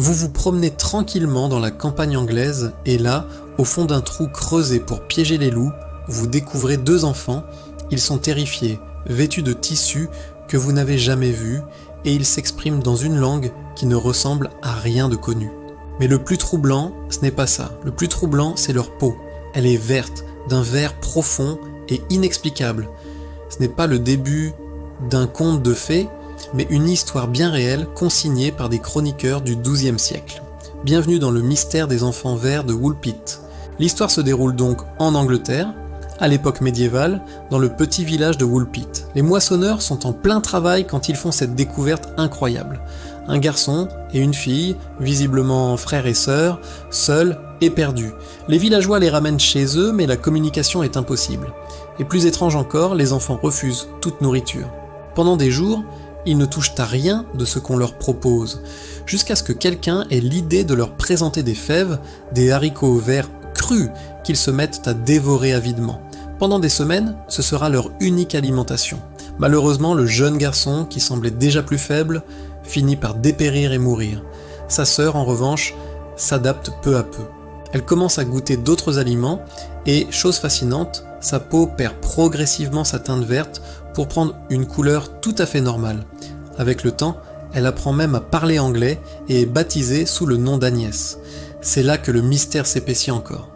Vous vous promenez tranquillement dans la campagne anglaise et là, au fond d'un trou creusé pour piéger les loups, vous découvrez deux enfants. Ils sont terrifiés, vêtus de tissus que vous n'avez jamais vus et ils s'expriment dans une langue qui ne ressemble à rien de connu. Mais le plus troublant, ce n'est pas ça. Le plus troublant, c'est leur peau. Elle est verte, d'un vert profond et inexplicable. Ce n'est pas le début d'un conte de fées, mais une histoire bien réelle consignée par des chroniqueurs du XIIe siècle. Bienvenue dans le mystère des enfants verts de Woolpit. L'histoire se déroule donc en Angleterre, à l'époque médiévale, dans le petit village de Woolpit. Les moissonneurs sont en plein travail quand ils font cette découverte incroyable. Un garçon et une fille, visiblement frères et sœurs, seuls et perdus. Les villageois les ramènent chez eux, mais la communication est impossible. Et plus étrange encore, les enfants refusent toute nourriture. Pendant des jours, ils ne touchent à rien de ce qu'on leur propose, jusqu'à ce que quelqu'un ait l'idée de leur présenter des fèves, des haricots verts crus qu'ils se mettent à dévorer avidement. Pendant des semaines, ce sera leur unique alimentation. Malheureusement, le jeune garçon, qui semblait déjà plus faible, finit par dépérir et mourir. Sa sœur, en revanche, s'adapte peu à peu. Elle commence à goûter d'autres aliments et, chose fascinante, sa peau perd progressivement sa teinte verte pour prendre une couleur tout à fait normale. Avec le temps, elle apprend même à parler anglais et est baptisée sous le nom d'Agnès. C'est là que le mystère s'épaissit encore.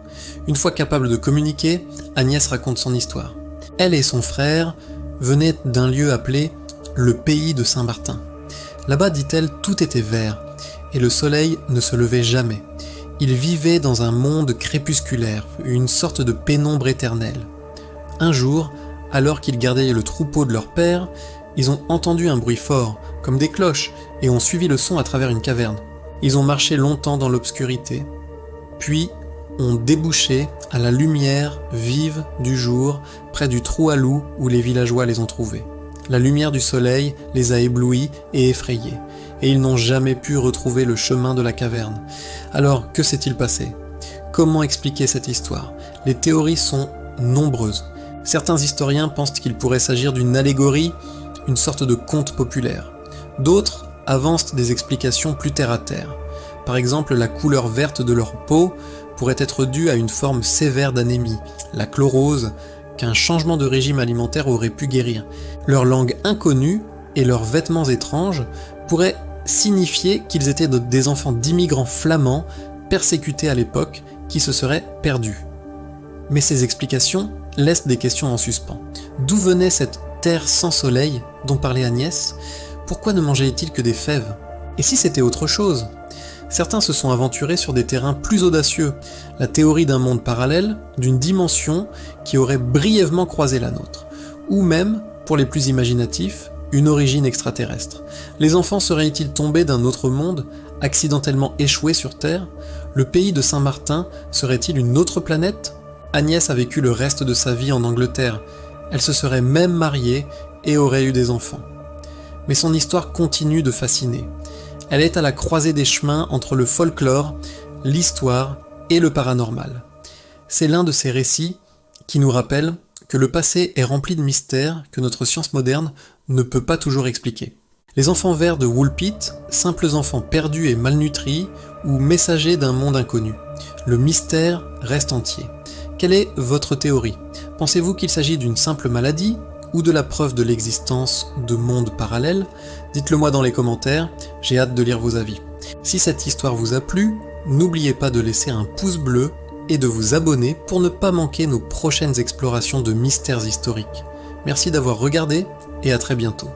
Une fois capable de communiquer, Agnès raconte son histoire. Elle et son frère venaient d'un lieu appelé le pays de Saint-Martin. Là-bas, dit-elle, tout était vert, et le soleil ne se levait jamais. Ils vivaient dans un monde crépusculaire, une sorte de pénombre éternelle. Un jour, alors qu'ils gardaient le troupeau de leur père, ils ont entendu un bruit fort, comme des cloches, et ont suivi le son à travers une caverne. Ils ont marché longtemps dans l'obscurité, puis ont débouché à la lumière vive du jour, près du trou à loups où les villageois les ont trouvés. La lumière du soleil les a éblouis et effrayés, et ils n'ont jamais pu retrouver le chemin de la caverne. Alors, que s'est-il passé? Comment expliquer cette histoire? Les théories sont nombreuses. Certains historiens pensent qu'il pourrait s'agir d'une allégorie, une sorte de conte populaire. D'autres avancent des explications plus terre-à-terre. Par exemple, la couleur verte de leur peau pourrait être due à une forme sévère d'anémie, la chlorose, qu'un changement de régime alimentaire aurait pu guérir. Leur langue inconnue et leurs vêtements étranges pourraient signifier qu'ils étaient des enfants d'immigrants flamands persécutés à l'époque qui se seraient perdus. Mais ces explications laissent des questions en suspens. D'où venait cette terre sans soleil dont parlait Agnès? Pourquoi ne mangeaient-ils que des fèves? Et si c'était autre chose? Certains se sont aventurés sur des terrains plus audacieux, la théorie d'un monde parallèle, d'une dimension qui aurait brièvement croisé la nôtre, ou même, pour les plus imaginatifs, une origine extraterrestre. Les enfants seraient-ils tombés d'un autre monde, accidentellement échoués sur Terre? Le pays de Saint-Martin serait-il une autre planète? Agnès a vécu le reste de sa vie en Angleterre, elle se serait même mariée et aurait eu des enfants. Mais son histoire continue de fasciner. Elle est à la croisée des chemins entre le folklore, l'histoire et le paranormal. C'est l'un de ces récits qui nous rappelle que le passé est rempli de mystères que notre science moderne ne peut pas toujours expliquer. Les enfants verts de Woolpit, simples enfants perdus et malnutris ou messagers d'un monde inconnu. Le mystère reste entier. Quelle est votre théorie? Pensez-vous qu'il s'agit d'une simple maladie ou de la preuve de l'existence de mondes parallèles? Dites-le moi dans les commentaires, j'ai hâte de lire vos avis. Si cette histoire vous a plu, n'oubliez pas de laisser un pouce bleu et de vous abonner pour ne pas manquer nos prochaines explorations de mystères historiques. Merci d'avoir regardé et à très bientôt.